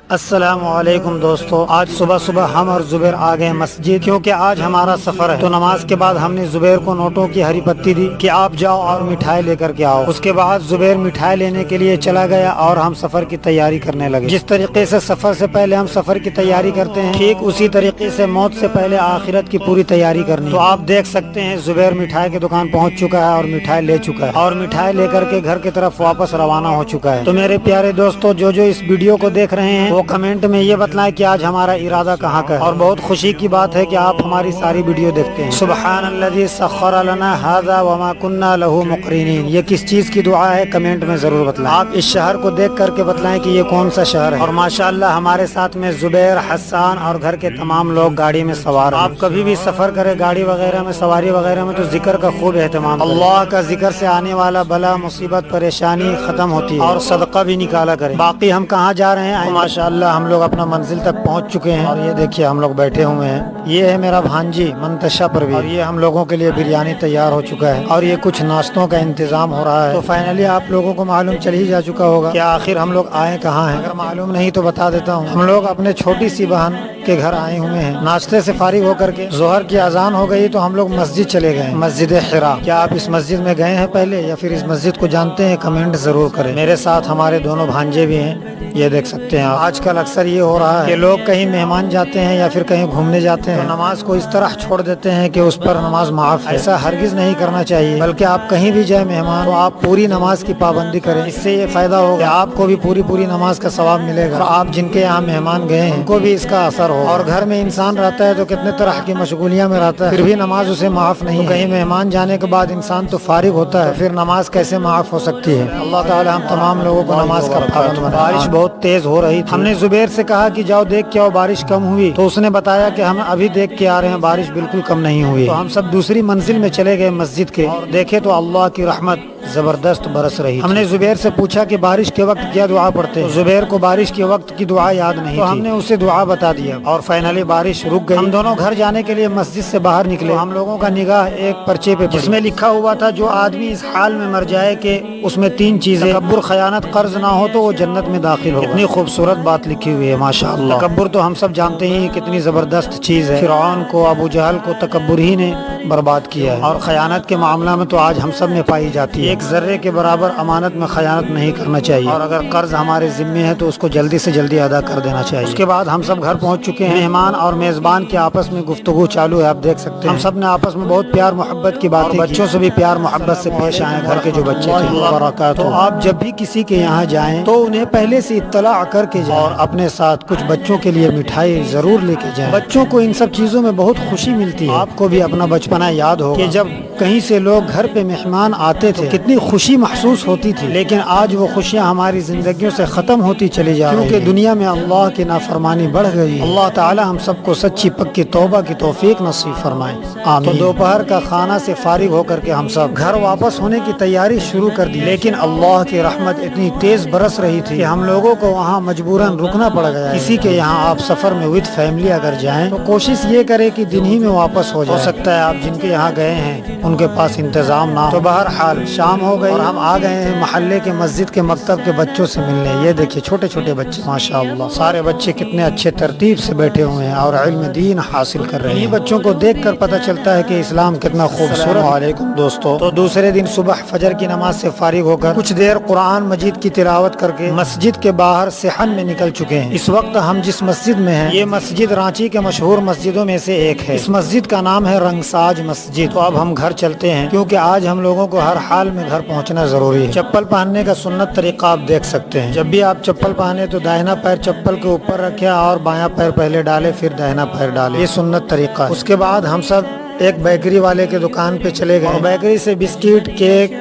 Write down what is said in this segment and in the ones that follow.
السلام علیکم دوستو، آج صبح صبح ہم اور زبیر آ گئے مسجد کیونکہ آج ہمارا سفر ہے۔ تو نماز کے بعد ہم نے زبیر کو نوٹوں کی ہری پتی دی کہ آپ جاؤ اور مٹھائی لے کر کے آؤ۔ اس کے بعد زبیر مٹھائی لینے کے لیے چلا گیا اور ہم سفر کی تیاری کرنے لگے۔ جس طریقے سے سفر سے پہلے ہم سفر کی تیاری کرتے ہیں، ٹھیک اسی طریقے سے موت سے پہلے آخرت کی پوری تیاری کرنی۔ تو آپ دیکھ سکتے ہیں زبیر مٹھائی کی دکان پہنچ چکا ہے اور مٹھائی لے چکا ہے اور مٹھائی لے کر کے گھر کی طرف واپس روانہ ہو چکا ہے۔ تو میرے پیارے دوستو، جو اس ویڈیو کو دیکھ رہے ہیں وہ کمنٹ میں یہ بتلائیں کہ آج ہمارا ارادہ کہاں کا ہے، اور بہت خوشی کی بات ہے کہ آپ ہماری ساری ویڈیو دیکھتے ہیں۔ سبحان الذی سخر لنا ھذا وما كنا له مقرنین، یہ کس چیز کی دعا ہے کمنٹ میں ضرور بتلائیں۔ آپ اس شہر کو دیکھ کر کے بتلائیں کہ یہ کون سا شہر ہے، اور ماشاءاللہ ہمارے ساتھ میں زبیر، حسان اور گھر کے تمام لوگ گاڑی میں سوار ہیں۔ آپ کبھی بھی سفر کریں گاڑی وغیرہ میں، سواری وغیرہ میں، تو ذکر کا خوب اہتمام کریں۔ اللہ کا ذکر سے آنے والا بلا، مصیبت، پریشانی ختم ہوتی ہے، اور صدقہ بھی نکالا کریں۔ باقی ہم کہاں جا رہے ہیں، ماشاءاللہ ہم لوگ اپنا منزل تک پہنچ چکے ہیں، اور یہ دیکھیے ہم لوگ بیٹھے ہوئے ہیں۔ یہ ہے میرا بھانجی منتشا پروین، اور یہ ہم لوگوں کے لیے بریانی تیار ہو چکا ہے، اور یہ کچھ ناشتوں کا انتظام ہو رہا ہے۔ تو فائنلی آپ لوگوں کو معلوم چل ہی جا چکا ہوگا کہ آخر ہم لوگ آئے کہاں ہیں۔ اگر معلوم نہیں تو بتا دیتا ہوں، ہم لوگ اپنے چھوٹی سی بہن کے گھر آئے ہوئے ہیں۔ ناشتے سے فارغ ہو کر کے ظہر کی اذان ہو گئی تو ہم لوگ مسجد چلے گئے، مسجد حرا۔ کیا آپ اس مسجد میں گئے ہیں پہلے، یا پھر اس مسجد کو جانتے ہیں؟ کمنٹ ضرور کریں۔ میرے ساتھ ہمارے دونوں بھانجے بھی ہیں، یہ دیکھ سکتے ہیں آپ۔ آج کل اکثر یہ ہو رہا ہے کہ لوگ کہیں مہمان جاتے ہیں یا پھر کہیں گھومنے جاتے ہیں تو نماز کو اس طرح چھوڑ دیتے ہیں کہ اس پر نماز معاف ہے۔ ایسا ہرگز نہیں کرنا چاہیے، بلکہ آپ کہیں بھی جائیں مہمان تو آپ پوری نماز کی پابندی کریں۔ اس سے یہ فائدہ ہوگا کہ آپ کو بھی پوری نماز کا ثواب ملے گا، اور آپ جن کے یہاں مہمان گئے ہیں ان کو بھی اس کا اثر ہو۔ اور گھر میں انسان رہتا ہے تو کتنے طرح کی مشغولیاں میں رہتا ہے، پھر بھی نماز اسے معاف نہیں ہے۔ کہیں مہمان جانے کے بعد انسان تو فارغ ہوتا ہے، پھر نماز کیسے معاف ہو سکتی ہے؟ اللہ تعالی ہم تمام لوگوں کو نماز کا پابند بنائے۔ بارش بہت تیز ہو رہی تھی، ہم نے زبیر سے کہا کہ جاؤ دیکھ کے آؤ بارش کم ہوئی، تو اس نے بتایا کہ ہم ابھی دیکھ کے آ رہے ہیں بارش بالکل کم نہیں ہوئی۔ تو ہم سب دوسری منزل میں چلے گئے مسجد کے، اور دیکھے تو اللہ کی رحمت زبردست برس رہی۔ ہم نے زبیر سے پوچھا کہ بارش کے وقت کیا دعا پڑھتے ہیں؟ زبیر کو بارش کے وقت کی دعا یاد نہیں تو ہم نے اسے دعا بتا دیا، اور فائنلی بارش رک گئی۔ ہم دونوں گھر جانے کے لیے مسجد سے باہر نکلے، ہم لوگوں کا نگاہ ایک پرچے پہ جس میں لکھا ہوا تھا جو آدمی اس حال میں مر جائے کہ اس میں 3 چیزیں، تکبر، خیانت، قرض نہ ہو تو وہ جنت میں داخل ہوگا۔ اتنی خوبصورت بات لکھی ہوئی ہے ماشاءاللہ۔ تکبر تو ہم سب جانتے ہی کتنی زبردست چیز ہے، فرعون کو، ابو جہل کو تکبر ہی نے برباد کیا ہے، اور خیانت کے معاملہ میں تو آج ہم سب میں پائی جاتی ہے۔ ایک ذرے کے برابر امانت میں خیانت نہیں کرنا چاہیے، اور اگر قرض ہمارے ذمے ہے تو اس کو جلدی سے جلدی ادا کر دینا چاہیے۔ اس کے بعد ہم سب گھر پہنچ چکے ہیں، مہمان اور میزبان کے آپس میں گفتگو چالو ہے، آپ دیکھ سکتے ہیں۔ ہم سب نے آپس میں بہت پیار محبت کی باتیں کی، بچوں سے بھی پیار محبت سے پیش آئے، گھر کے جو بچے تھے۔ تو آپ جب بھی کسی کے یہاں جائیں تو انہیں پہلے سے اطلاع کر کے جائیں، اور اپنے ساتھ کچھ بچوں کے لیے مٹھائی ضرور لے کے جائیں۔ بچوں کو ان سب چیزوں میں بہت خوشی ملتی ہے۔ آپ کو بھی اپنا بچپنا یاد ہوگا کہ جب کہیں سے لوگ گھر پہ مہمان آتے تھے کتنی خوشی محسوس ہوتی تھی، لیکن آج وہ خوشیاں ہماری زندگیوں سے ختم ہوتی چلی جا رہی ہیں، کیونکہ دنیا میں اللہ کی نافرمانی بڑھ گئی ہے۔ اللہ تعالی ہم سب کو سچی پکی توبہ کی توفیق نصیب فرمائے، آمین۔ تو دوپہر کا کھانا سے فارغ ہو کر کے ہم سب گھر واپس ہونے کی تیاری شروع کر دی، لیکن اللہ کی رحمت اتنی تیز برس رہی تھی کہ ہم لوگوں کو وہاں مجبوراً رکنا پڑ گیا۔ کسی کے یہاں آپ سفر میں وتھ فیملی اگر جائیں تو کوشش یہ کرے کہ دن ہی میں واپس ہو جائے۔ ہو سکتا ہے آپ جن کے یہاں گئے ہیں ان کے پاس انتظام نہ ہو، تو بہرحال شام ہو گئی اور ہم آ گئے ہیں محلے کے مسجد کے مکتب کے بچوں سے ملنے۔ یہ دیکھیے چھوٹے چھوٹے بچے ماشاءاللہ، سارے بچے کتنے اچھے ترتیب سے بیٹھے ہوئے ہیں اور علم دین حاصل کر رہے ہیں۔ یہ بچوں کو دیکھ کر پتہ چلتا ہے کہ اسلام کتنا خوبصورت۔ السلام علیکم دوستو، تو دوسرے دن صبح فجر کی نماز سے فارغ ہو کر کچھ دیر قرآن مجید کی تلاوت کر کے مسجد کے باہر صحن میں نکل چکے ہیں۔ اس وقت ہم جس مسجد میں ہیں یہ مسجد رانچی کے مشہور مسجدوں میں سے ایک ہے۔ اس مسجد کا نام ہے رنگساج مسجد۔ تو اب ہم گھر چلتے ہیں کیونکہ آج ہم لوگوں کو ہر حال میں گھر پہنچنا ضروری ہے۔ چپل پہننے کا سنت طریقہ آپ دیکھ سکتے ہیں، جب بھی آپ چپل پہنے تو داہنا پیر چپل کے اوپر رکھے اور بایاں پیر پہلے ڈالے پھر داہنا پیر ڈالے، یہ سنت طریقہ ہے۔ اس کے بعد ہم سب ایک بیکری والے کے دکان پہ چلے گئے اور بیکری سے بسکٹ، کیک،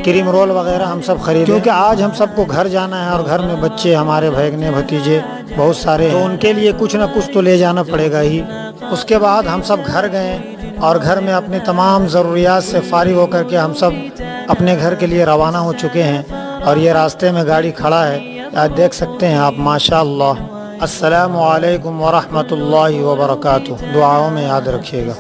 کریم رول وغیرہ ہم سب خریدے، کیونکہ آج ہم سب کو گھر جانا ہے اور گھر میں بچے، ہمارے بھائی بھتیجے بہت سارے ہیں، تو ان کے لیے کچھ نہ کچھ تو لے جانا پڑے گا ہی۔ اس کے بعد ہم سب گھر گئے اور گھر میں اپنے تمام ضروریات سے فارغ ہو کر کے ہم سب اپنے گھر کے لیے روانہ ہو چکے ہیں، اور یہ راستے میں گاڑی کھڑا ہے، آج دیکھ سکتے ہیں آپ ماشاءاللہ۔ السلام علیکم ورحمۃ اللہ وبرکاتہ، دعاؤں میں یاد رکھیے گا۔